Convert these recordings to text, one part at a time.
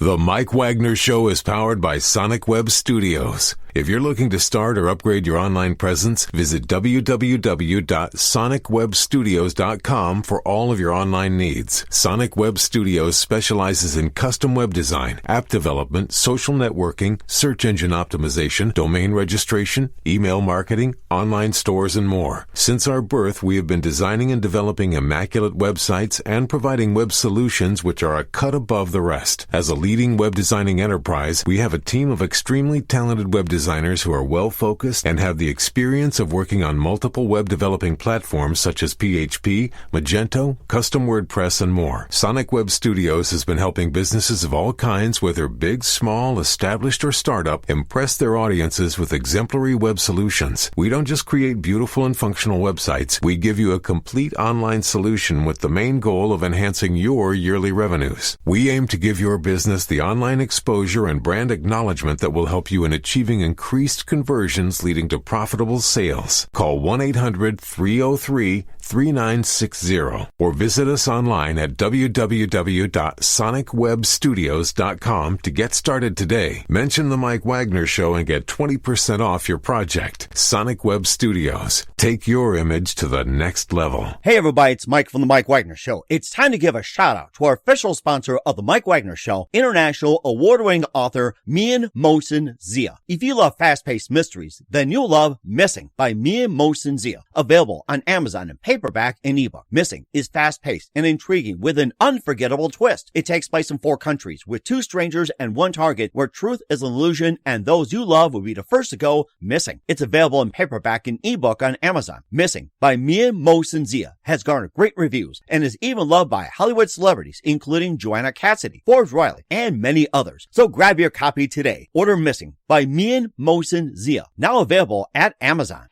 The Mike Wagner Show is powered by Sonic Web Studios. If you're looking to start or upgrade your online presence, visit www.sonicwebstudios.com for all of your online needs. Sonic Web Studios specializes in custom web design, app development, social networking, search engine optimization, domain registration, email marketing, online stores, and more. Since our birth, we have been designing and developing immaculate websites and providing web solutions which are a cut above the rest. As a leading web designing enterprise, we have a team of extremely talented web designers who are well-focused and have the experience of working on multiple web developing platforms such as PHP, Magento, custom WordPress, and more. Sonic Web Studios has been helping businesses of all kinds, whether big, small, established, or startup, impress their audiences with exemplary web solutions. We don't just create beautiful and functional websites. We give you a complete online solution with the main goal of enhancing your yearly revenues. We aim to give your business the online exposure and brand acknowledgement that will help you in achieving increased conversions leading to profitable sales. Call 1-800-303-3960 or visit us online at www.sonicwebstudios.com to get started today. Mention The Mike Wagner Show and get 20% off your project. Sonic Web Studios. Take your image to the next level. Hey everybody, it's Mike from The Mike Wagner Show. It's time to give a shout out to our official sponsor of The Mike Wagner Show, international award-winning author Mian Mohsen Zia. If you love fast-paced mysteries, then you'll love Missing by Mian Mohsen Zia. Available on Amazon in paperback and ebook. Missing is fast-paced and intriguing with an unforgettable twist. It takes place in 4 countries with 2 strangers and 1 target where truth is an illusion and those you love will be the first to go missing. It's available in paperback and ebook on Amazon. Missing by Mian Mohsen Zia has garnered great reviews and is even loved by Hollywood celebrities including Joanna Cassidy, Forbes Riley, and many others. So grab your copy today. Order Missing by Mian Mohsen Zia, now available at Amazon.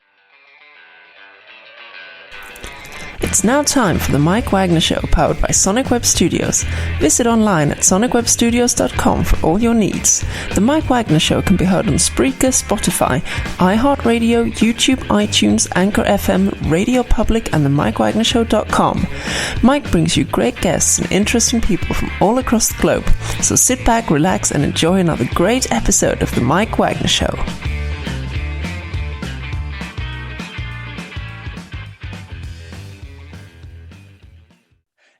It's now time for the Mike Wagner Show, powered by Sonic Web Studios. Visit online at sonicwebstudios.com for all your needs. The Mike Wagner Show can be heard on Spreaker, Spotify, iHeartradio, YouTube, iTunes, Anchor FM, Radio Public, and themikewagnershow.com. Mike brings you great guests and interesting people from all across the globe. So sit back, relax, and enjoy another great episode of the Mike Wagner Show.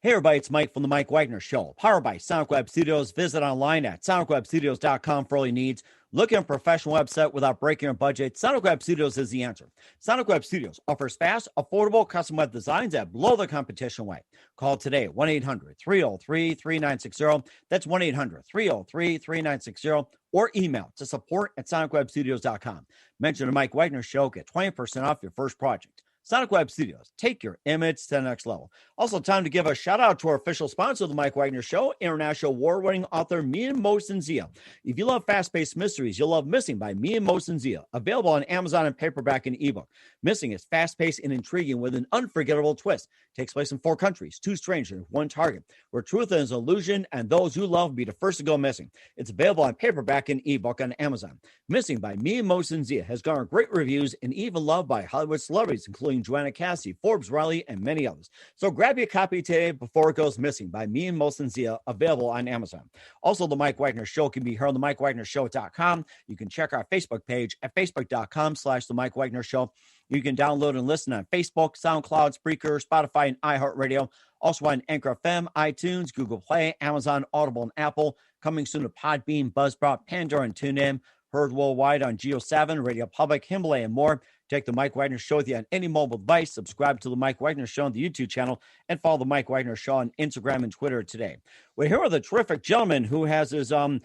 Hey everybody, it's Mike from The Mike Wagner Show, powered by Sonic Web Studios. Visit online at sonicwebstudios.com for all your needs. Looking at a professional website without breaking your budget? Sonic Web Studios is the answer. Sonic Web Studios offers fast, affordable custom web designs that blow the competition away. Call today, 1-800-303-3960. That's 1-800-303-3960. Or email to support@sonicwebstudios.com. Mention The Mike Wagner Show, get 20% off your first project. Sonic Web Studios, take your image to the next level. Also, time to give a shout out to our official sponsor of The Mike Wagner Show, international award-winning author Mian Mohsen Zia. If you love fast-paced mysteries, you'll love Missing by Mian Mohsen Zia, available on Amazon in paperback and ebook. Missing is fast-paced and intriguing with an unforgettable twist. Takes place in 4 countries, 2 strangers, 1 target, where truth is an illusion and those you love will be the first to go missing. It's available on paperback and ebook on Amazon. Missing by Mian Mohsen Zia has garnered great reviews and even loved by Hollywood celebrities, including Joanna Cassidy, Forbes Riley, and many others. So grab your copy today before it goes missing by Mian Mohsen Zia, available on Amazon. Also, The Mike Wagner Show can be heard on themikewagnershow.com. You can check our Facebook page at facebook.com/The Mike Wagner Show. You can download and listen on Facebook, SoundCloud, Spreaker, Spotify, and iHeartradio. Also on Anchor FM, iTunes, Google Play, Amazon, Audible, and Apple. Coming soon to Podbean, Buzzsprout, Pandora, and TuneIn. Heard worldwide on Geo7, Radio Public, Himalaya, and more. Take The Mike Wagner Show with you on any mobile device. Subscribe to The Mike Wagner Show on the YouTube channel and follow The Mike Wagner Show on Instagram and Twitter today. We're here with a terrific gentleman who has his own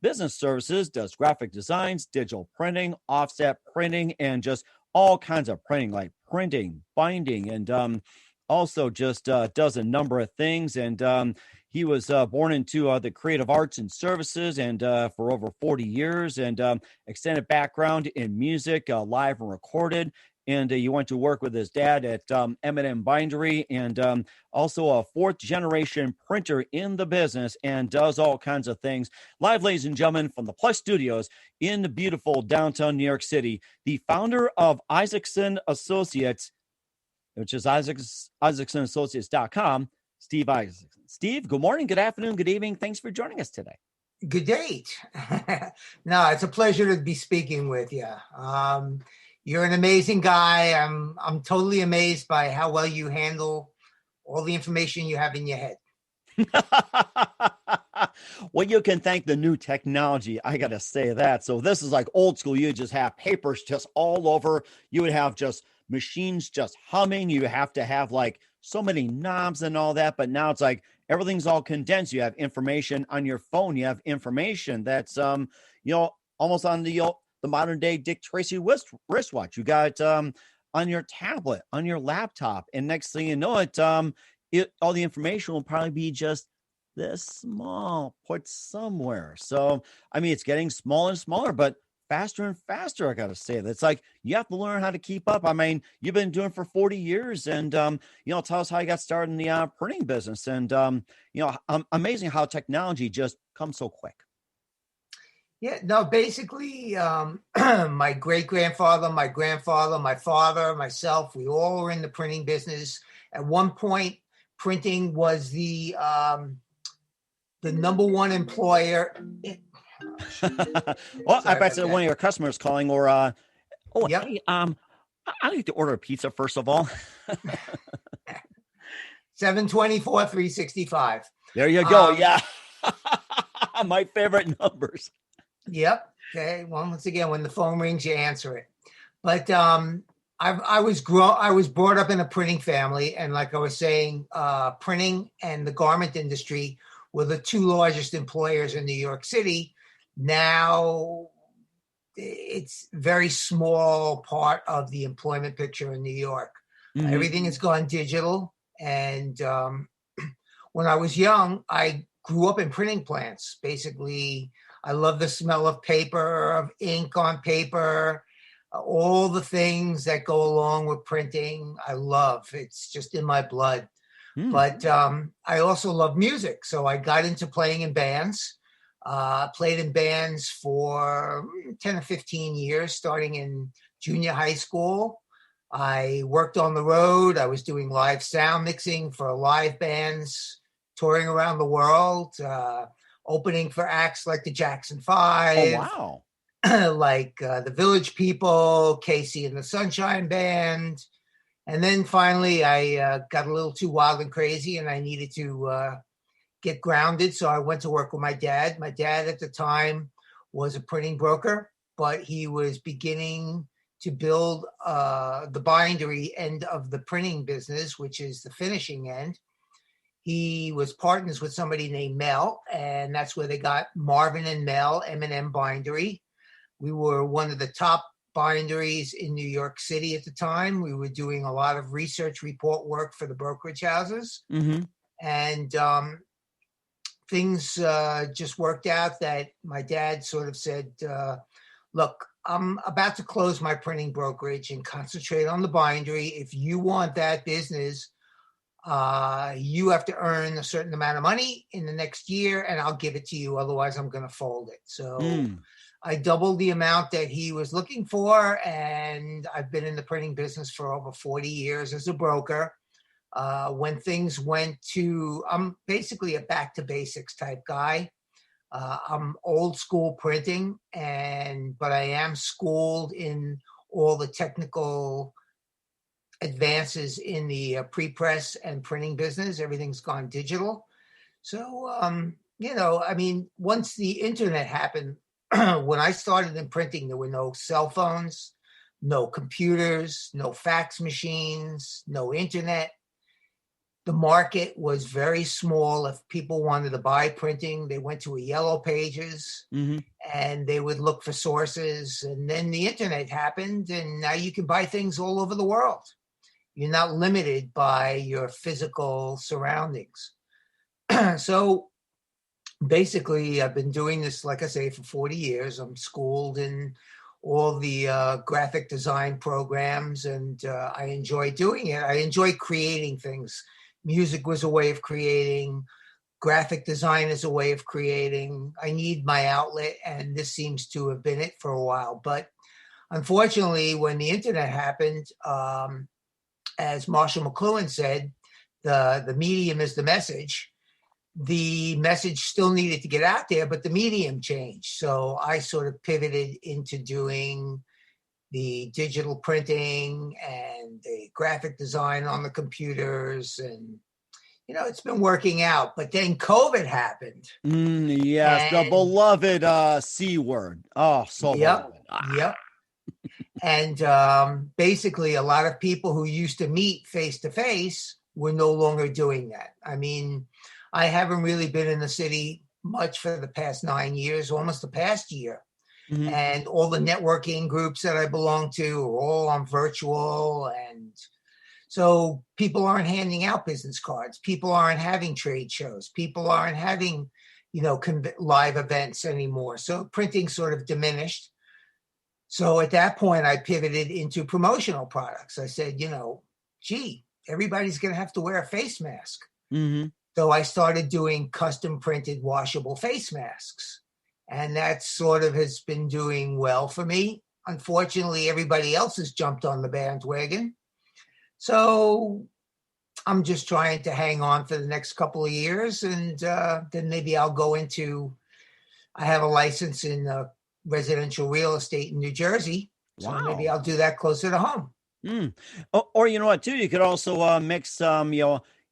business services, does graphic designs, digital printing, offset printing, and just all kinds of printing like printing, binding, and also just does a number of things. And he was born into the creative arts and services and for over 40 years and extended background in music, live and recorded. And he went to work with his dad at M&M Bindery and also a 4th-generation printer in the business and does all kinds of things. Live, ladies and gentlemen, from the Plus Studios in the beautiful downtown New York City, the founder of Isaacson Associates, which is isaacsonassociates.com, Steve Isaacson. Steve, good morning, good afternoon, good evening. Thanks for joining us today. Good date. No, it's a pleasure to be speaking with you. You're an amazing guy. I'm totally amazed by how well you handle all the information you have in your head. Well, you can thank the new technology. I got to say that. So this is like old school. You just have papers just all over. You would have just machines just humming. You have to have like so many knobs and all that. But now it's like everything's all condensed. You have information on your phone. You have information that's, almost on the modern day Dick Tracy wristwatch. You got on your tablet, on your laptop. And next thing you know it, all the information will probably be just this small, put somewhere. So, I mean, it's getting smaller and smaller, but faster and faster, I got to say. That's like, you have to learn how to keep up. I mean, you've been doing it for 40 years and, tell us how you got started in the printing business. And, amazing how technology just comes so quick. Yeah, no, basically, my great-grandfather, my grandfather, my father, myself, we all were in the printing business. At one point, printing was the number one employer. Well, I bet one of your customers calling or, yep. Hey, I need to order a pizza first of all. 724-365. There you go. Yeah. My favorite numbers. Yep. Okay. Well, once again, when the phone rings, you answer it. But I was brought up in a printing family, and like I was saying, printing and the garment industry were the two largest employers in New York City. Now it's a very small part of the employment picture in New York. Mm-hmm. Everything has gone digital. And when I was young, I grew up in printing plants. Basically, I love the smell of paper, of ink on paper, all the things that go along with printing. I love. It's just in my blood. Mm. But I also love music. So I got into playing in bands, played in bands for 10 or 15 years, starting in junior high school. I worked on the road. I was doing live sound mixing for live bands, touring around the world, opening for acts like the Jackson 5. Oh, wow. Like the Village People, Casey and the Sunshine Band. And then finally, I got a little too wild and crazy, and I needed to get grounded. So I went to work with my dad. My dad at the time was a printing broker, but he was beginning to build the bindery end of the printing business, which is the finishing end. He was partners with somebody named Mel, and that's where they got Marvin and Mel, M&M Bindery. We were one of the top binderies in New York City at the time. We were doing a lot of research report work for the brokerage houses. Mm-hmm. And things just worked out that my dad sort of said, look, I'm about to close my printing brokerage and concentrate on the bindery. If you want that business, you have to earn a certain amount of money in the next year, and I'll give it to you. Otherwise, I'm going to fold it. So I doubled the amount that he was looking for, and I've been in the printing business for over 40 years as a broker. When things went to, I'm basically a back to basics type guy. I'm old school printing, but I am schooled in all the technical advances in the pre-press and printing business. Everything's gone digital. So, once the internet happened, when I started in printing, there were no cell phones, no computers, no fax machines, no internet. The market was very small. If people wanted to buy printing, they went to a Yellow Pages, mm-hmm. and they would look for sources. And then the internet happened, and now you can buy things all over the world. You're not limited by your physical surroundings. So basically, I've been doing this, like I say, for 40 years. I'm schooled in all the graphic design programs, and I enjoy doing it. I enjoy creating things. Music was a way of creating. Graphic design is a way of creating. I need my outlet, and this seems to have been it for a while. But unfortunately, when the internet happened, as Marshall McLuhan said, the medium is the message. The message still needed to get out there, but the medium changed. So I sort of pivoted into doing the digital printing and the graphic design on the computers, and it's been working out. But then COVID happened. Yes, the beloved C word. Oh, so yep, beloved. Yep. And basically, a lot of people who used to meet face to face were no longer doing that. I mean, I haven't really been in the city much for the past 9 years, almost the past year. Mm-hmm. And all the networking groups that I belong to are all on virtual. And so people aren't handing out business cards. People aren't having trade shows. People aren't having, live events anymore. So printing sort of diminished. So at that point, I pivoted into promotional products. I said, everybody's going to have to wear a face mask. Mm-hmm. So I started doing custom printed washable face masks. And that sort of has been doing well for me. Unfortunately, everybody else has jumped on the bandwagon. So I'm just trying to hang on for the next couple of years. And then maybe I'll go I have a license in residential real estate in New Jersey. So maybe I'll do that closer to home. Mm. Or you know what, too? You could also mix some,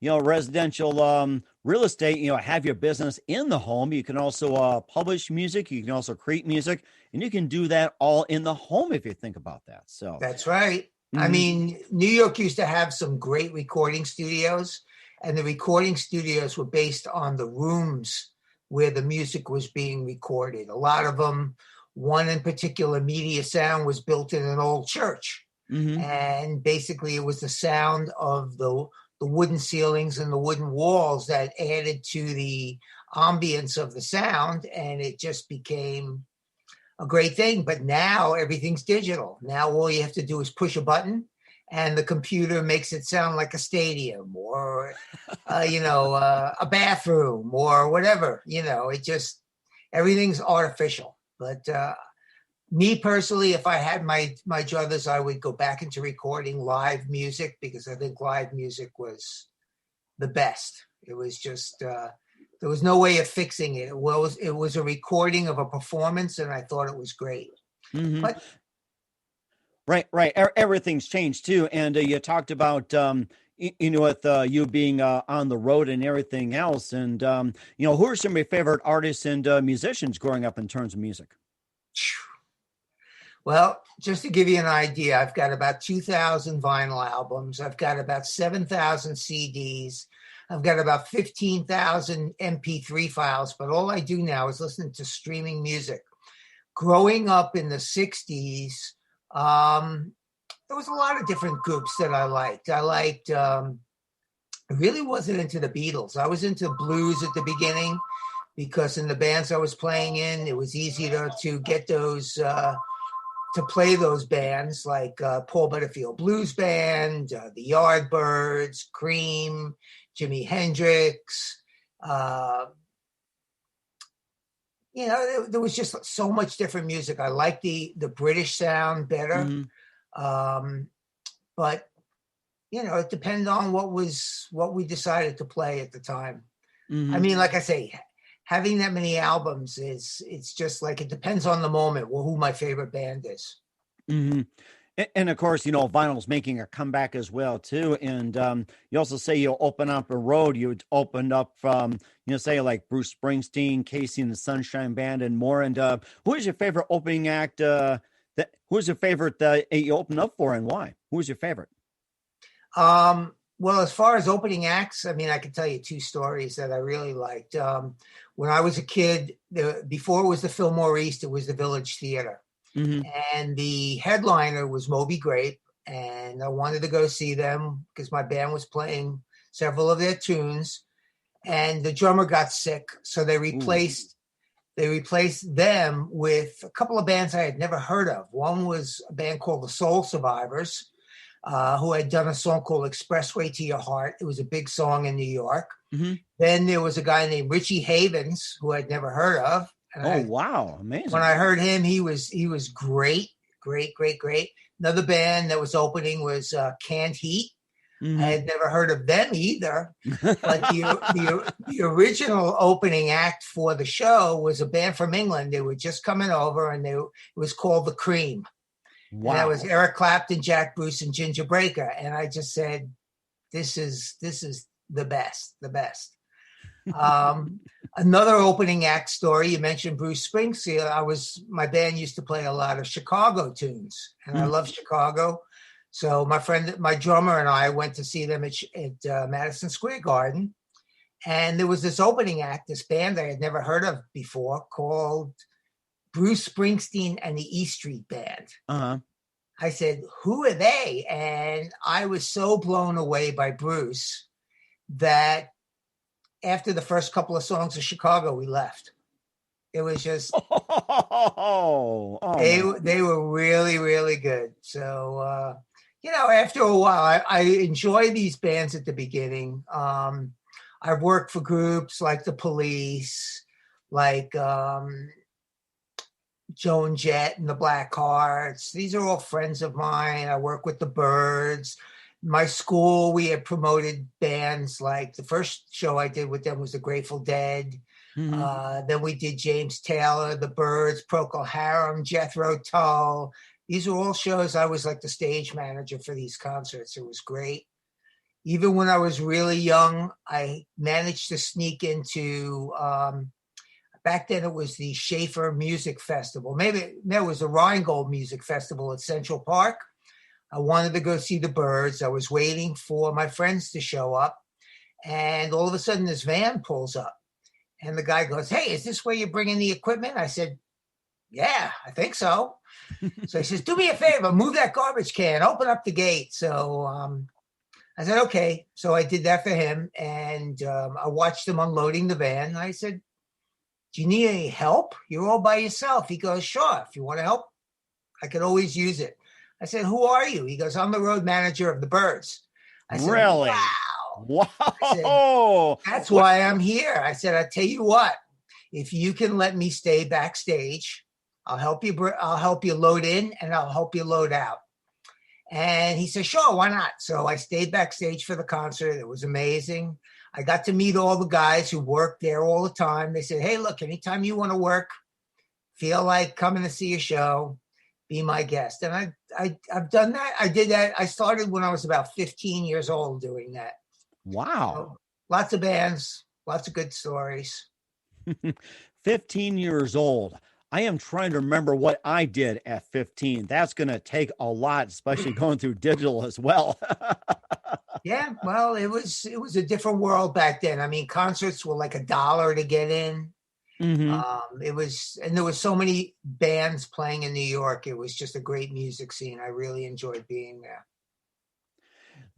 residential real estate, have your business in the home. You can also publish music. You can also create music, and you can do that all in the home if you think about that. So that's right. Mm-hmm. I mean, New York used to have some great recording studios, and the recording studios were based on the rooms where the music was being recorded. A lot of them, one in particular, Media Sound, was built in an old church. Mm-hmm. And basically it was the sound of the wooden ceilings and the wooden walls that added to the ambience of the sound, and it just became a great thing. But now everything's digital. Now all you have to do is push a button and the computer makes it sound like a stadium or a bathroom or whatever. It just, everything's artificial. But me personally, if I had my druthers, I would go back into recording live music, because I think live music was the best. It was just, there was no way of fixing it. It was a recording of a performance, and I thought it was great. Mm-hmm. But right. Everything's changed too. And you talked about, with you being on the road and everything else. And, who are some of your favorite artists and musicians growing up in terms of music? Well, just to give you an idea, I've got about 2,000 vinyl albums. I've got about 7,000 CDs. I've got about 15,000 MP3 files, but all I do now is listen to streaming music. Growing up in the 60s, there was a lot of different groups that I liked. I really wasn't into the Beatles. I was into blues at the beginning, because in the bands I was playing in, it was easy to get those, to play those bands, like Paul Butterfield Blues Band, the Yardbirds, Cream, Jimi Hendrix. There was just so much different music. I liked the British sound better. Mm-hmm. But it depended on what we decided to play at the time. Mm-hmm. I mean, like I say, having that many albums it's just like, it depends on the moment, who my favorite band is. Mm-hmm. And of course, vinyl's making a comeback as well too. And you also say you open up a road. You opened up from, say like Bruce Springsteen, Casey and the Sunshine Band, and more. And who is your favorite opening act? Who's your favorite that you opened up for, and why? Who's your favorite? Well, as far as opening acts, I mean, I can tell you two stories that I really liked. When I was a kid, before it was the Fillmore East, it was the Village Theater. Mm-hmm. And the headliner was Moby Grape. And I wanted to go see them because my band was playing several of their tunes. And the drummer got sick. So they replaced them with a couple of bands I had never heard of. One was a band called the Soul Survivors, who had done a song called Expressway to Your Heart. It was a big song in New York. Mm-hmm. Then there was a guy named Richie Havens, who I'd never heard of. And wow. Amazing. When I heard him, he was great. Another band that was opening was Canned Heat. I had never heard of them either. But the original opening act for the show was a band from England. They were just coming over, and it was called The Cream. Wow. And that was Eric Clapton, Jack Bruce, and Ginger Breaker. And I just said, this is the best. Another opening act story, you mentioned Bruce Springsteen. My band used to play a lot of Chicago tunes, and I love Chicago. So my drummer and I went to see them at Madison Square Garden. And there was this opening act, this band I had never heard of before called Bruce Springsteen and the E Street Band. Uh-huh. I said, who are they? And I was so blown away by Bruce that after the first couple of songs of Chicago, we left. It was just, they were really, really good. So, after a while, I enjoy these bands at the beginning. I've worked for groups like The Police, like Joan Jett and the Blackhearts. These are all friends of mine. I work with the Byrds. My school, we had promoted bands like the first show I did with them was the Grateful Dead. Mm-hmm. Then we did James Taylor, the Byrds, Procol Harum, Jethro Tull. These are all shows I was like the stage manager for these concerts. It was great. Even when I was really young, I managed to sneak into, back then it was the Schaefer Music Festival. Maybe there was a Rheingold Music Festival at Central Park. I wanted to go see the Byrds. I was waiting for my friends to show up. And all of a sudden this van pulls up. And the guy goes, "Hey, is this where you're bringing the equipment?" I said, "Yeah, I think so." So he says, "Do me a favor, move that garbage can, open up the gate." So I said, okay. So I did that for him. And I watched him unloading the van. I said, "Do you need any help? You're all by yourself." He goes, "Sure. If you want to help, I could always use it." I said, "Who are you?" He goes, "I'm the road manager of the Byrds." I said, "Really? Wow. I said, "That's why I'm here." I said, "I tell you what, if you can let me stay backstage, I'll help you load in and I'll help you load out." And he said, "Sure, why not?" So I stayed backstage for the concert. It was amazing. I got to meet all the guys who worked there all the time. They said, "Hey, look, anytime you want to work, feel like coming to see a show, be my guest." And I've done that. I did that. I started when I was about 15 years old doing that. Wow. So, lots of bands, lots of good stories. 15 years old. I am trying to remember what I did at 15. That's going to take a lot, especially going through digital as well. Yeah, well, it was a different world back then. I mean, concerts were like $1 to get in. Mm-hmm. And there was so many bands playing in New York. It was just a great music scene. I really enjoyed being there.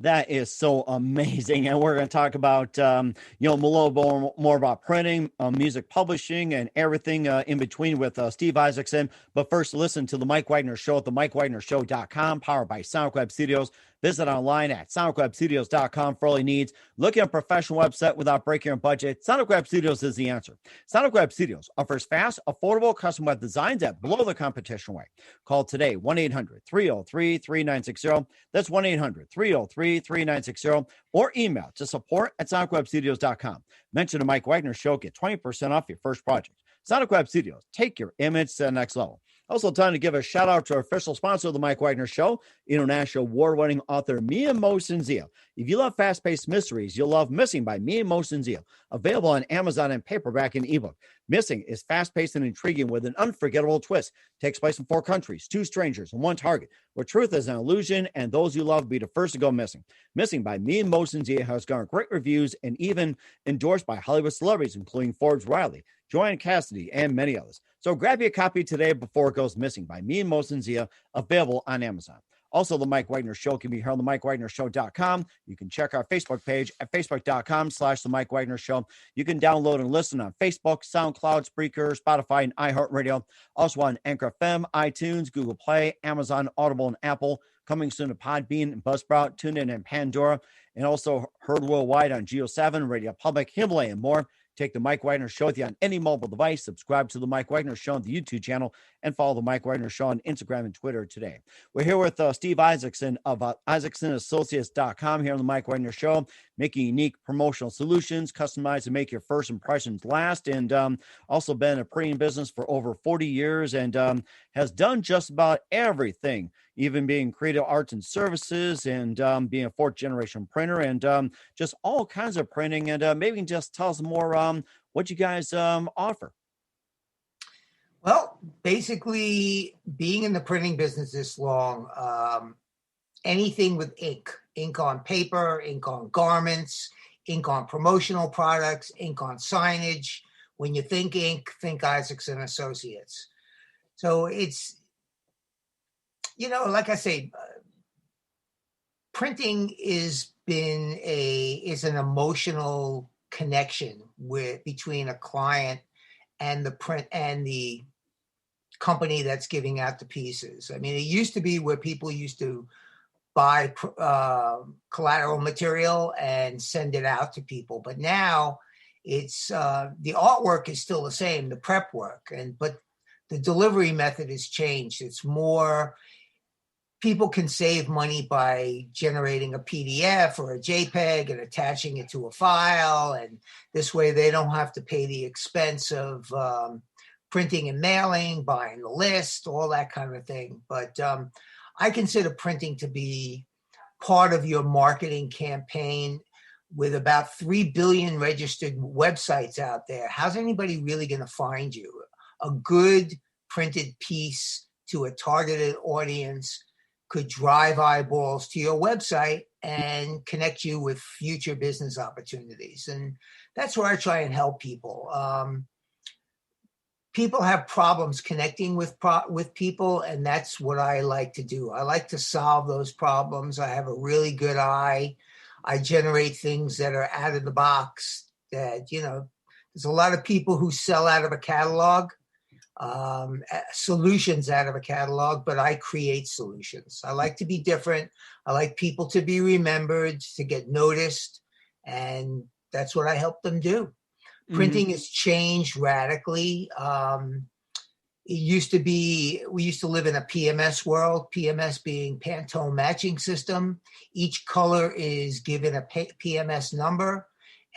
That is so amazing. And we're going to talk about, a little more about printing, music publishing, and everything in between with Steve Isaacson. But first, listen to The Mike Wagner Show at themikewagnershow.com, powered by Sonic Web Studios. Visit online at sonicwebstudios.com for all your needs. Looking at a professional website without breaking your budget? Sonic Web Studios is the answer. Sonic Web Studios offers fast, affordable custom web designs that blow the competition away. Call today, 1-800-303-3960. That's 1-800-303-3960. Or email to support@sonicwebstudios.com. Mention the Mike Wagner Show. Get 20% off your first project. Sonic Web Studios. Take your image to the next level. Also, time to give a shout out to our official sponsor of the Mike Wagner Show, international award-winning author Mia Mosinzio. If you love fast-paced mysteries, you'll love Missing by Mia Mosinzio, available on Amazon in paperback and ebook. Missing is fast-paced and intriguing with an unforgettable twist. Takes place in 4 countries, 2 strangers, and 1 target, where truth is an illusion and those you love will be the first to go missing. Missing by Mia Mosinzio has garnered great reviews and even endorsed by Hollywood celebrities, including Forbes Riley, Joanne Cassidy, and many others. So grab your copy today before it goes missing by Mia Mosinzio, available on Amazon. Also, The Mike Wagner Show can be heard on themikewagnershow.com. You can check our Facebook page at facebook.com/The Mike Wagner Show. You can download and listen on Facebook, SoundCloud, Spreaker, Spotify, and iHeartRadio. Also on Anchor FM, iTunes, Google Play, Amazon, Audible, and Apple. Coming soon to Podbean and Buzzsprout, TuneIn, and Pandora. And also heard worldwide on Geo7, Radio Public, Himalaya, and more. Take the Mike Wagner Show with you on any mobile device. Subscribe to the Mike Wagner Show on the YouTube channel and follow the Mike Wagner Show on Instagram and Twitter today. We're here with Steve Isaacson of isaacsonassociates.com here on the Mike Wagner Show, making unique promotional solutions, customized to make your first impressions last, and also been in a printing business for over 40 years and has done just about everything, even being creative arts and services and being a fourth generation printer and just all kinds of printing. And maybe you can just tell us more what you guys offer. Well, basically, being in the printing business this long, anything with ink on paper, ink on garments, ink on promotional products, ink on signage. When you think ink, think Isaacson Associates. So it's, like I say, printing is an emotional connection between a client and the print and the company that's giving out the pieces. I mean, it used to be where people used to buy collateral material and send it out to people, but now it's the artwork is still the same, the prep work, but the delivery method has changed. It's more, people can save money by generating a PDF or a JPEG and attaching it to a file. And this way they don't have to pay the expense of printing and mailing, buying the list, all that kind of thing. But I consider printing to be part of your marketing campaign. With about 3 billion registered websites out there, how's anybody really going to find you? A good printed piece to a targeted audience could drive eyeballs to your website and connect you with future business opportunities. And that's where I try and help people. People have problems connecting with people, and that's what I like to do. I like to solve those problems. I have a really good eye. I generate things that are out of the box that, there's a lot of people who sell out of a catalog, solutions out of a catalog, but I create solutions. I like to be different. I like people to be remembered, to get noticed, and that's what I help them do. Mm-hmm. Printing has changed radically. We used to live in a PMS world, PMS being Pantone matching system. Each color is given a PMS number,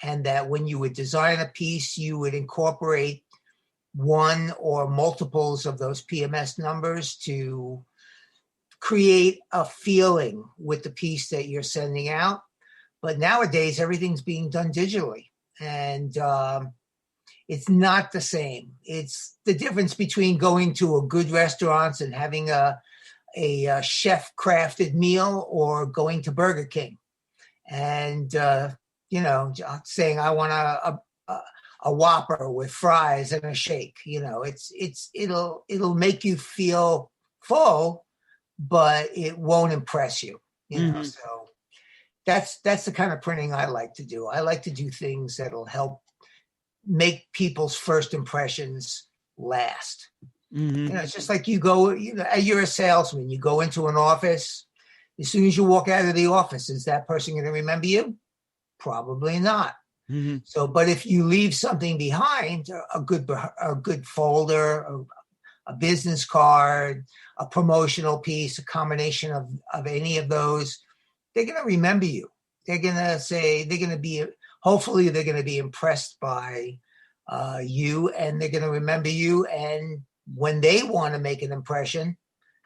and that when you would design a piece, you would incorporate one or multiples of those PMS numbers to create a feeling with the piece that you're sending out. But nowadays, everything's being done digitally, and it's not the same. It's the difference between going to a good restaurant and having a chef crafted meal or going to Burger King and, saying, I want a Whopper with fries and a shake. It'll make you feel full, but it won't impress you, mm-hmm. So that's the kind of printing I like to do. I like to do things that'll help make people's first impressions last. Mm-hmm. It's just like you're a salesman. You go into an office. As soon as you walk out of the office, is that person going to remember you? Probably not. Mm-hmm. So, but if you leave something behind, a good folder, a business card, a promotional piece, a combination of any of those, they're going to remember you. They're going to hopefully they're going to be impressed by you, and they're going to remember you. And when they want to make an impression,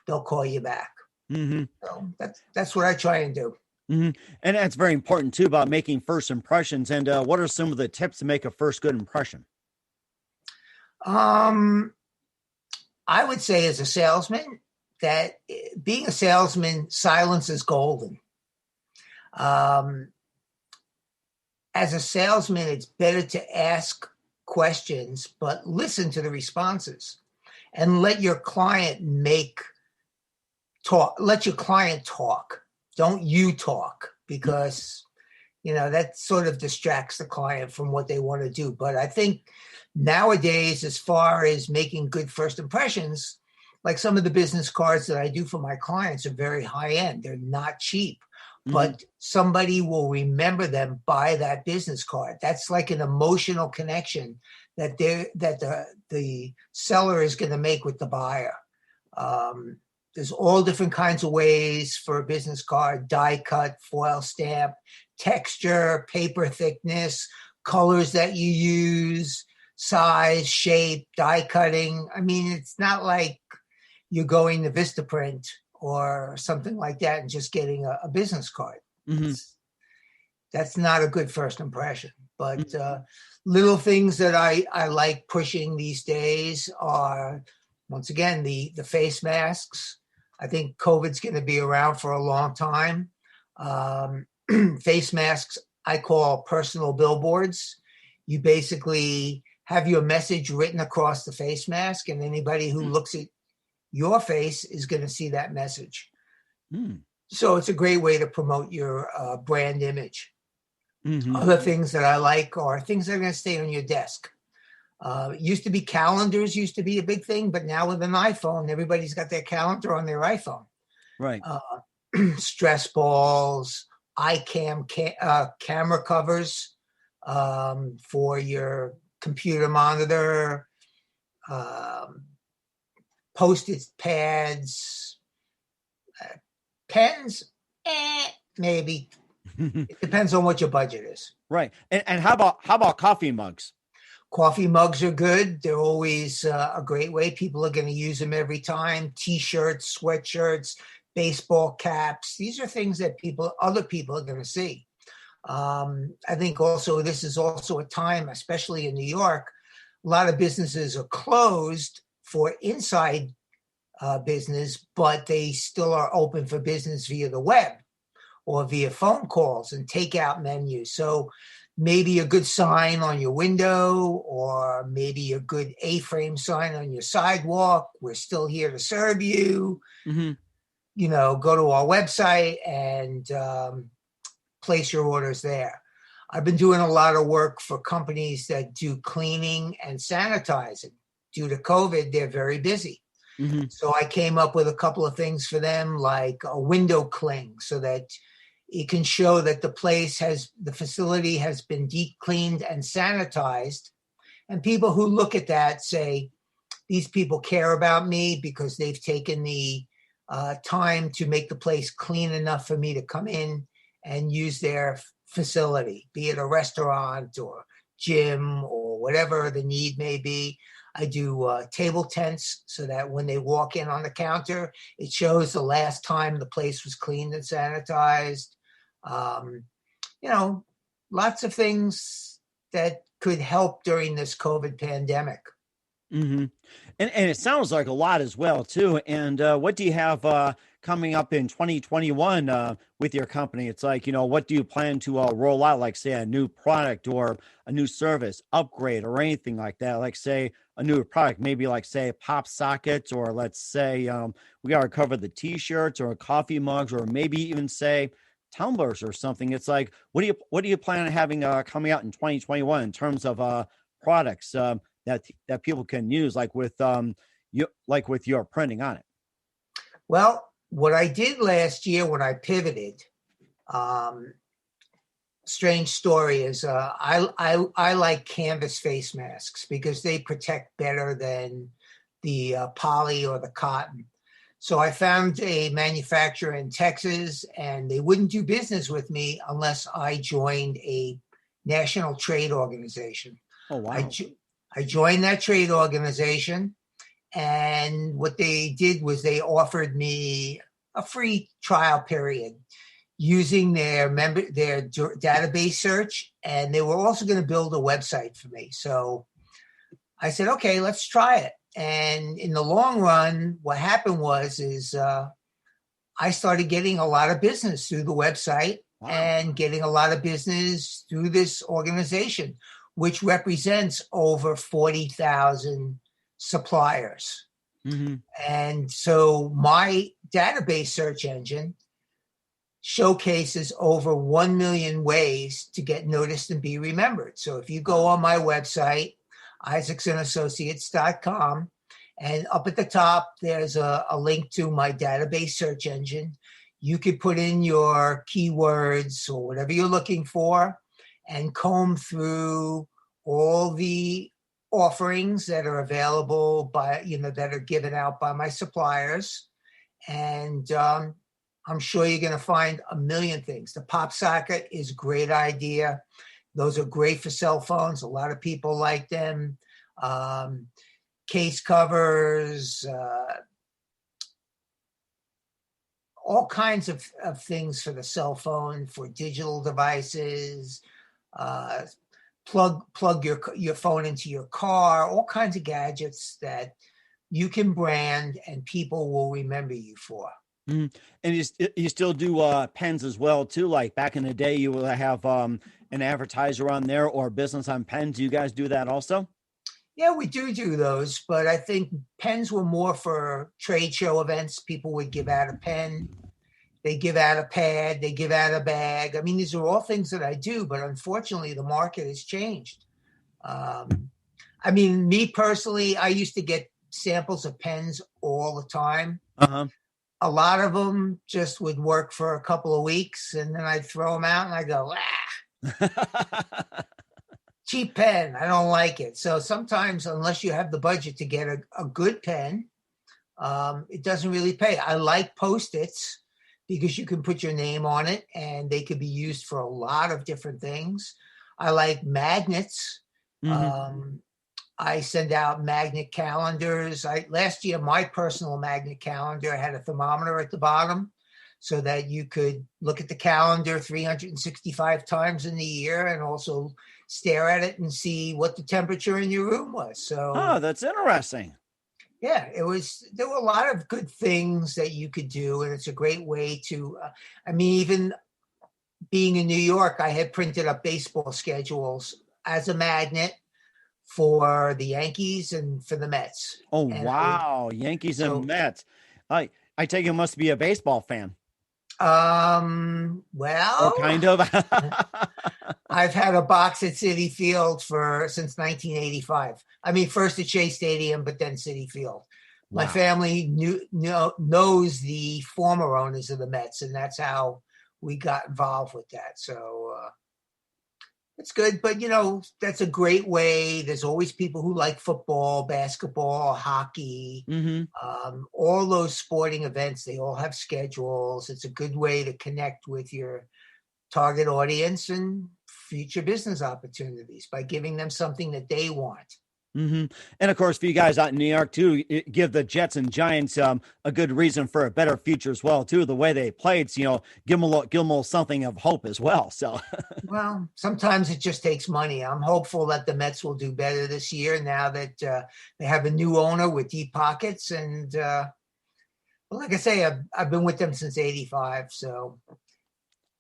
they'll call you back. Mm-hmm. So that's what I try and do. Mm-hmm. And that's very important too, about making first impressions. And what are some of the tips to make a first good impression? I would say as a salesman that being a salesman, silence is golden. As a salesman, it's better to ask questions, but listen to the responses and let your client talk. Let your client talk. Don't you talk, because, that sort of distracts the client from what they want to do. But I think nowadays, as far as making good first impressions, like some of the business cards that I do for my clients are very high end. They're not cheap. but somebody will remember them by that business card. That's like an emotional connection that the seller is going to make with the buyer. There's all different kinds of ways for a business card: die cut, foil stamp, texture, paper thickness, colors that you use, size, shape, die cutting. I mean, it's not like you're going to Vistaprint or something like that and just getting a business card. That's not a good first impression. But little things that I like pushing these days are, once again, the face masks. I think COVID's going to be around for a long time. Face masks, I call personal billboards. You basically have your message written across the face mask, and anybody who looks at your face is going to see that message. So it's a great way to promote your brand image. Other things that I like are things that are going to stay on your desk. It used to be calendars used to be a big thing, but now with an iPhone, everybody's got their calendar on their iPhone. Right. Stress balls, camera covers for your computer monitor, Post-it pads, pens, maybe. It depends on what your budget is. Right. And how about coffee mugs? Coffee mugs are good. They're always a great way. People are going to use them every time. T-shirts, sweatshirts, baseball caps. These are things that other people are going to see. I think also this is also a time, especially in New York, a lot of businesses are closed for inside business, but they still are open for business via the web or via phone calls and takeout menus. So maybe a good sign on your window, or maybe a good A-frame sign on your sidewalk. We're still here to serve you. You know, go to our website and place your orders there. I've been doing a lot of work for companies that do cleaning and sanitizing. Due to COVID, they're very busy. So I came up with a couple of things for them, like a window cling, so that it can show that the facility has been deep cleaned and sanitized. And people who look at that say, these people care about me because they've taken the time to make the place clean enough for me to come in and use their facility, be it a restaurant or gym or whatever the need may be. I do table tents so that when they walk in on the counter, it shows the last time the place was cleaned and sanitized. You know, lots of things that could help during this COVID pandemic. And it sounds like a lot as well, too. And what do you have coming up in 2021 with your company? It's like, you know, what do you plan to roll out, like, say, a new product or a new service upgrade or anything like that? Like, say, a new product, maybe like, say, pop sockets, or let's say we got to cover the T-shirts or coffee mugs, or maybe even, say, tumblers or something. It's like, what do you plan on having coming out in 2021 in terms of products that people can use, like with your printing on it? Well, what I did last year when I pivoted, strange story is I like canvas face masks because they protect better than the poly or the cotton. So I found a manufacturer in Texas, and they wouldn't do business with me unless I joined a national trade organization. Oh, wow. I joined that trade organization, and what they did was they offered me a free trial period using their database search, and they were also going to build a website for me. So I said, okay, let's try it. And in the long run, what happened was I started getting a lot of business through the website. Wow. And getting a lot of business through this organization, which represents over 40,000 suppliers. And so my database search engine showcases over 1 million ways to get noticed and be remembered. So if you go on my website, isaacsonassociates.com, and up at the top, there's a link to my database search engine. you could put in your keywords or whatever you're looking for and comb through all the offerings that are available that are given out by my suppliers. And I'm sure you're going to find a million things. The pop socket is a great idea. Those are great for cell phones. A lot of people like them. Case covers, all kinds of things for the cell phone, for digital devices, plug your phone into your car, all kinds of gadgets that you can brand and people will remember you for. Mm-hmm. And you still do pens as well too. Like back in the day, you would have an advertiser on there or business on pens. Do you guys do that also? Yeah, we do those, but I think pens were more for trade show events. People would give out a pen, they give out a pad, they give out a bag. I mean, these are all things that I do, but unfortunately, the market has changed. I mean, me personally, I used to get samples of pens all the time. Uh-huh. A lot of them just would work for a couple of weeks, and then I'd throw them out, and I go, cheap pen, I don't like it. So sometimes, unless you have the budget to get a good pen, it doesn't really pay. I like Post-its because you can put your name on it and they could be used for a lot of different things. I like magnets. Mm-hmm. I send out magnet calendars. Last year, my personal magnet calendar had a thermometer at the bottom so that you could look at the calendar 365 times in the year and also stare at it and see what the temperature in your room was. So, that's interesting. Yeah, there were a lot of good things that you could do. And it's a great way to, even being in New York, I had printed up baseball schedules as a magnet for the Yankees and for the Mets. Oh, and wow. Yankees and Mets. I take you must be a baseball fan. Well, or kind of. I've had a box at Citi Field since 1985. I mean, first at Shea Stadium, but then Citi Field. Wow. My family knows the former owners of the Mets, and that's how we got involved with that. So it's good, but that's a great way. There's always people who like football, basketball, hockey, mm-hmm. All those sporting events. They all have schedules. It's a good way to connect with your target audience and future business opportunities by giving them something that they want. Mm-hmm. And of course, for you guys out in New York too, give the Jets and Giants a good reason for a better future as well too. The way they played, give them a little something of hope as well. So, well, sometimes it just takes money. I'm hopeful that the Mets will do better this year now that they have a new owner with deep pockets. And like I say, I've been with them since '85. So,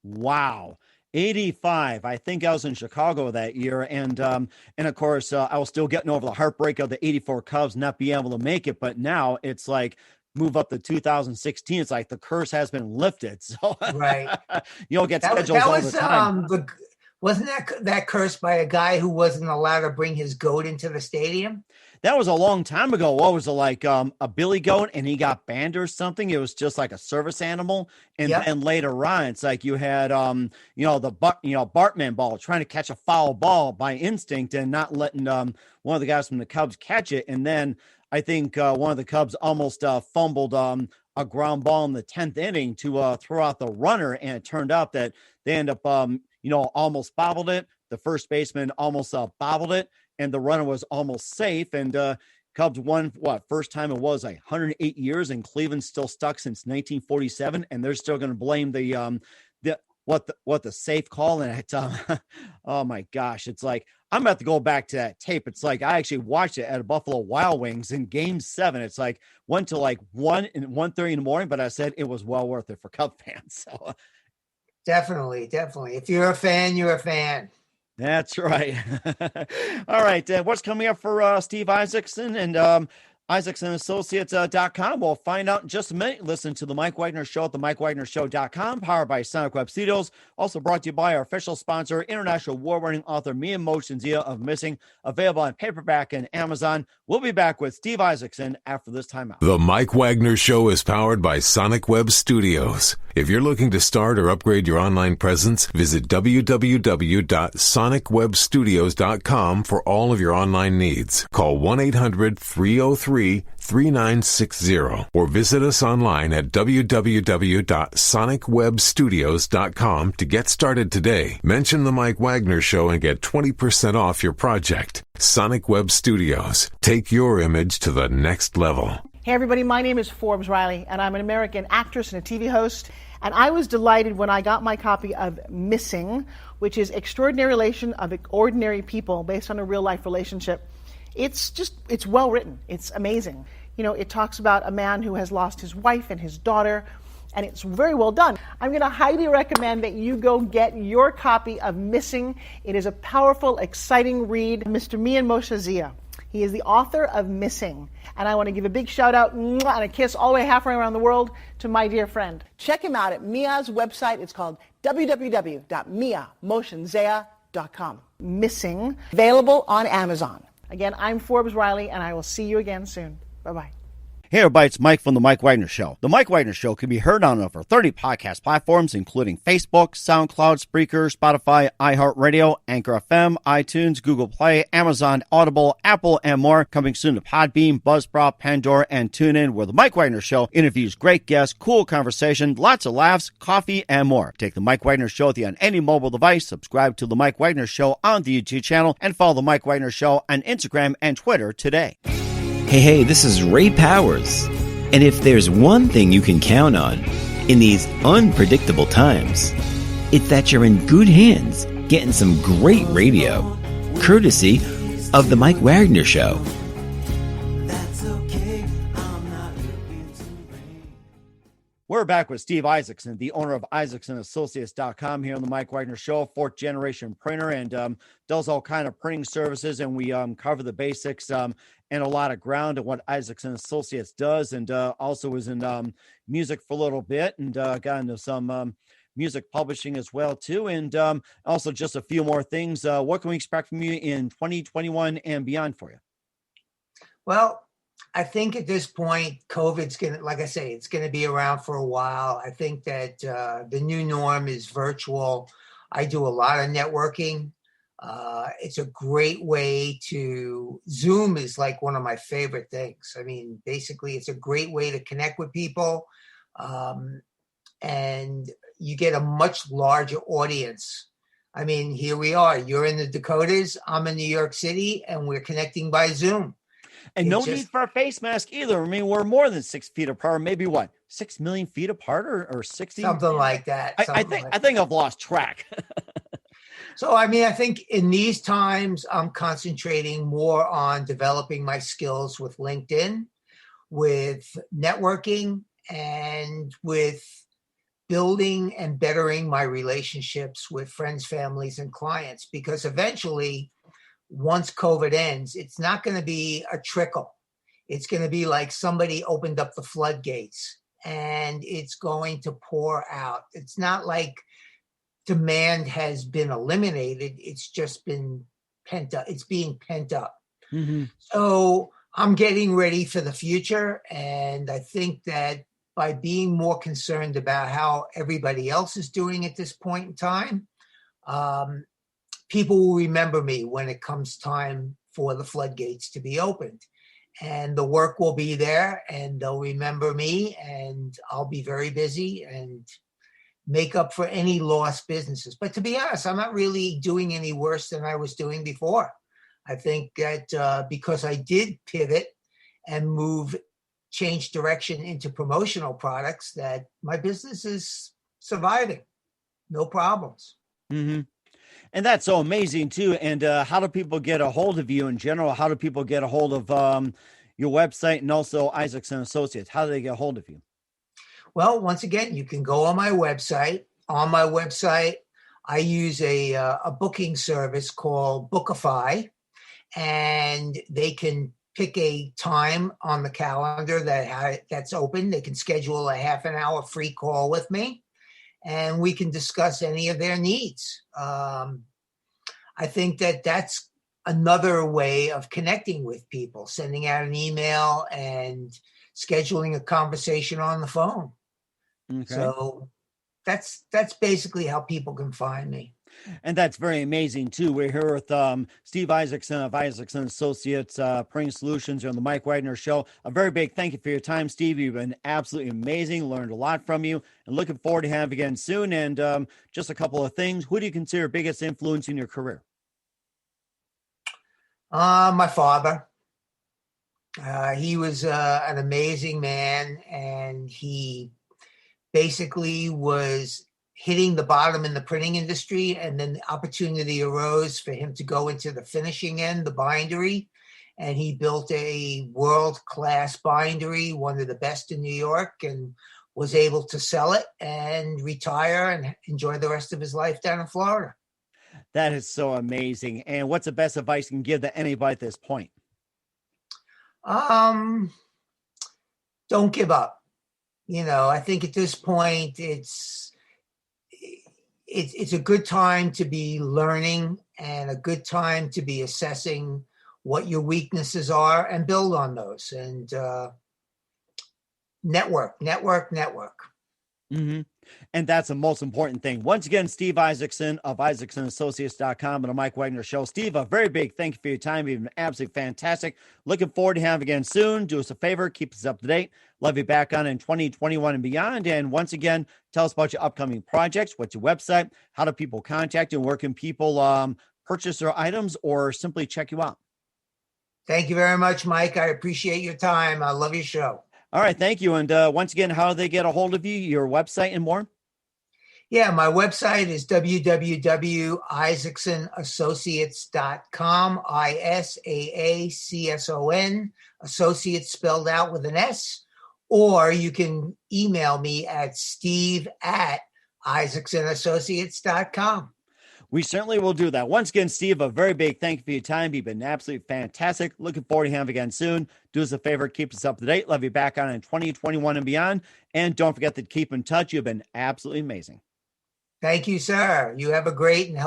wow. 85. I think I was in Chicago that year. And of course, I was still getting over the heartbreak of the 84 Cubs not being able to make it. But now it's like move up to 2016. It's like the curse has been lifted. So right. You don't get schedules all the time. Wasn't that cursed by a guy who wasn't allowed to bring his goat into the stadium? That was a long time ago. What was it like? A billy goat, and he got banned or something. It was just like a service animal. And then later on, it's like you had, the Bartman ball trying to catch a foul ball by instinct and not letting one of the guys from the Cubs catch it. And then I think one of the Cubs almost fumbled a ground ball in the 10th inning to throw out the runner, and it turned out that they end up almost bobbled it. The first baseman almost bobbled it, and the runner was almost safe. And Cubs won first time it was 108 years, and Cleveland's still stuck since 1947, and they're still going to blame the safe call. And it's oh my gosh, it's like I'm about to go back to that tape. It's like I actually watched it at a Buffalo Wild Wings in Game 7. It's like went to 1:30 in the morning, but I said it was well worth it for Cub fans. So definitely. If you're a fan, you're a fan. That's right. All right. What's coming up for Steve Isaacson and isaacsonsassociates.com? We'll find out in just a minute. Listen to The Mike Wagner Show at themikewagnershow.com, powered by Sonic Web Studios. Also brought to you by our official sponsor, international award-winning author Mia Motionzia of Missing, available on paperback and Amazon. We'll be back with Steve Isaacson after this time out. The Mike Wagner Show is powered by Sonic Web Studios. If you're looking to start or upgrade your online presence, visit www.sonicwebstudios.com for all of your online needs. Call 1-800-303-3960 or visit us online at www.sonicwebstudios.com to get started today. Mention The Mike Wagner Show and get 20% off your project. Sonic Web Studios. Take your image to the next level. Hey everybody, my name is Forbes Riley, and I'm an American actress and a TV host. And I was delighted when I got my copy of Missing, which is Extraordinary Relation of Ordinary People based on a real life relationship. It's well written. It's amazing. You know, it talks about a man who has lost his wife and his daughter, and it's very well done. I'm going to highly recommend that you go get your copy of Missing. It is a powerful, exciting read. Mr. Mian Moshe Zia. He is the author of Missing. And I want to give a big shout out and a kiss all the way halfway around the world to my dear friend. Check him out at Mia's website. It's called www.miamotionzea.com. Missing, available on Amazon. Again, I'm Forbes Riley, and I will see you again soon. Bye-bye. Hey everybody, it's Mike from The Mike Wagner Show. The Mike Wagner Show can be heard on over 30 podcast platforms, including Facebook, SoundCloud, Spreaker, Spotify, iHeartRadio, Anchor FM, iTunes, Google Play, Amazon, Audible, Apple, and more. Coming soon to Podbean, Buzzsprout, Pandora, and TuneIn, where The Mike Wagner Show interviews great guests, cool conversation, lots of laughs, coffee, and more. Take The Mike Wagner Show with you on any mobile device. Subscribe to The Mike Wagner Show on the YouTube channel, and follow The Mike Wagner Show on Instagram and Twitter today. Hey, this is Ray Powers. And if there's one thing you can count on in these unpredictable times, it's that you're in good hands getting some great radio, courtesy of The Mike Wagner Show. We're back with Steve Isaacson, the owner of isaacsonprinting.com here on the Mike Wagner Show, fourth generation printer, and does all kind of printing services. And we cover the basics and a lot of ground of what Isaacson Associates does, and also was in music for a little bit, and got into some music publishing as well too, and also just a few more things. What can we expect from you in 2021 and beyond for you? Well, I think at this point, COVID's going to, like I say, it's going to be around for a while. I think that the new norm is virtual. I do a lot of networking. It's a great way to, Zoom is like one of my favorite things. I mean, basically, it's a great way to connect with people. And you get a much larger audience. I mean, here we are. You're in the Dakotas. I'm in New York City, and we're connecting by Zoom. And no need for a face mask either. I mean, we're more than 6 feet apart. Maybe what, 6 million feet apart, or 60? Something like that. I think I've lost track. So, I mean, I think in these times, I'm concentrating more on developing my skills with LinkedIn, with networking, and with building and bettering my relationships with friends, families, and clients. Because eventually, once COVID ends, it's not going to be a trickle. It's going to be like somebody opened up the floodgates and it's going to pour out. It's not like demand has been eliminated. It's just been pent up. It's being pent up. Mm-hmm. So I'm getting ready for the future. And I think that by being more concerned about how everybody else is doing at this point in time, people will remember me when it comes time for the floodgates to be opened, and the work will be there, and they'll remember me, and I'll be very busy and make up for any lost businesses. But to be honest, I'm not really doing any worse than I was doing before. I think that because I did pivot and change direction into promotional products, that my business is surviving. No problems. Mm-hmm. And that's so amazing too. And how do people get a hold of you in general? How do people get a hold of your website and also Isaacson Associates? How do they get a hold of you? Well, once again, you can go on my website. On my website, I use a booking service called Bookify, and they can pick a time on the calendar that's open. They can schedule a half an hour free call with me, and we can discuss any of their needs. I think that that's another way of connecting with people, sending out an email and scheduling a conversation on the phone. Okay. So that's basically how people can find me. And that's very amazing, too. We're here with Steve Isaacson of Isaacson Associates, Printing Solutions here on the Mike Wagner Show. A very big thank you for your time, Steve. You've been absolutely amazing. Learned a lot from you. And looking forward to having you again soon. And just a couple of things. Who do you consider biggest influence in your career? My father. He was an amazing man, and he basically was hitting the bottom in the printing industry, and then the opportunity arose for him to go into the finishing end, the bindery, and he built a world-class bindery, one of the best in New York, and was able to sell it and retire and enjoy the rest of his life down in Florida. That is so amazing. And what's the best advice you can give to anybody at this point? Don't give up. I think at this point it's a good time to be learning and a good time to be assessing what your weaknesses are and build on those, and network. Mm-hmm. And that's the most important thing. Once again, Steve Isaacson of isaacsonprinting.com and the Mike Wagner Show. Steve, a very big thank you for your time. You've been absolutely fantastic. Looking forward to having you again soon. Do us a favor, keep us up to date. Love you back on in 2021 and beyond. And once again, tell us about your upcoming projects. What's your website? How do people contact you? And where can people purchase their items or simply check you out? Thank you very much, Mike. I appreciate your time. I love your show. All right, thank you. And once again, how do they get a hold of you, your website and more? Yeah, my website is www.isaacsonassociates.com, ISAACSON, associates spelled out with an S, or you can email me at steve@isaacsonassociates.com. We certainly will do that. Once again, Steve, a very big thank you for your time. You've been absolutely fantastic. Looking forward to having you again soon. Do us a favor, keep us up to date. Love you back on in 2021 and beyond. And don't forget to keep in touch. You've been absolutely amazing. Thank you, sir. You have a great and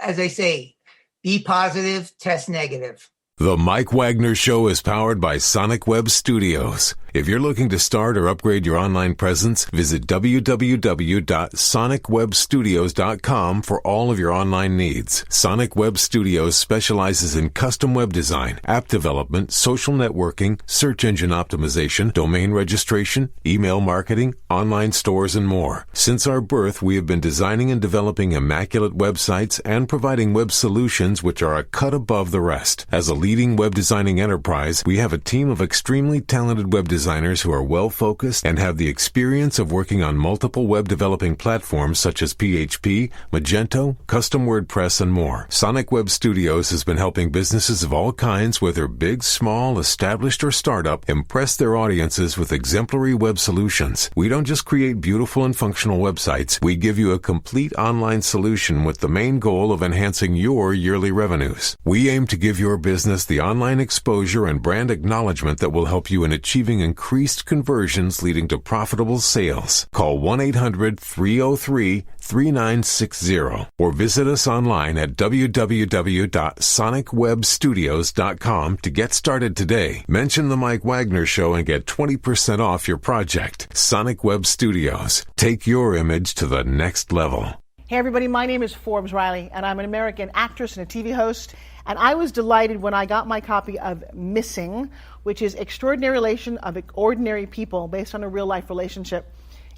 as they say, be positive, test negative. The Mike Wagner Show is powered by Sonic Web Studios. If you're looking to start or upgrade your online presence, visit www.sonicwebstudios.com for all of your online needs. Sonic Web Studios specializes in custom web design, app development, social networking, search engine optimization, domain registration, email marketing, online stores, and more. Since our birth, we have been designing and developing immaculate websites and providing web solutions which are a cut above the rest. As a leading web designing enterprise, we have a team of extremely talented web designers who are well-focused and have the experience of working on multiple web developing platforms such as PHP, Magento, custom WordPress, and more. Sonic Web Studios has been helping businesses of all kinds, whether big, small, established, or startup, impress their audiences with exemplary web solutions. We don't just create beautiful and functional websites. We give you a complete online solution with the main goal of enhancing your yearly revenues. We aim to give your business the online exposure and brand acknowledgement that will help you in achieving increased conversions leading to profitable sales. Call 1-800-303-3960 or visit us online at www.sonicwebstudios.com to get started today. Mention the Mike Wagner Show and get 20% off your project. Sonic Web Studios. Take your image to the next level. Hey everybody, my name is Forbes Riley, and I'm an American actress and a TV host. And I was delighted when I got my copy of Missing, which is Extraordinary Relation of Ordinary People based on a real-life relationship.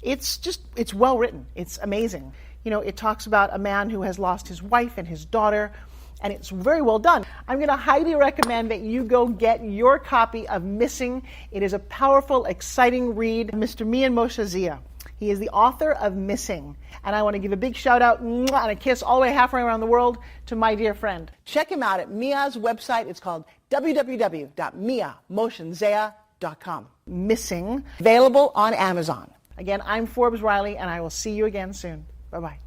It's well written. It's amazing. It talks about a man who has lost his wife and his daughter, and it's very well done. I'm going to highly recommend that you go get your copy of Missing. It is a powerful, exciting read. Mr. Mian Moshe Zia. He is the author of Missing. And I want to give a big shout out and a kiss all the way halfway around the world to my dear friend. Check him out at Mia's website. It's called www.miamoshenzea.com. Missing, available on Amazon. Again, I'm Forbes Riley, and I will see you again soon. Bye-bye.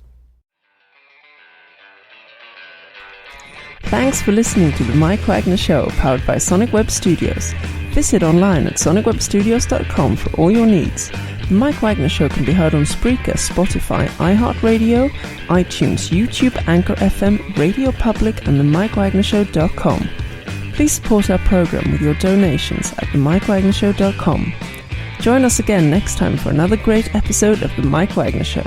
Thanks for listening to The Mike Wagner Show, powered by Sonic Web Studios. Visit online at sonicwebstudios.com for all your needs. The Mike Wagner Show can be heard on Spreaker, Spotify, iHeartradio, iTunes, YouTube, Anchor FM, Radio Public, and themikewagnershow.com. Please support our program with your donations at themikewagnershow.com. Join us again next time for another great episode of The Mike Wagner Show.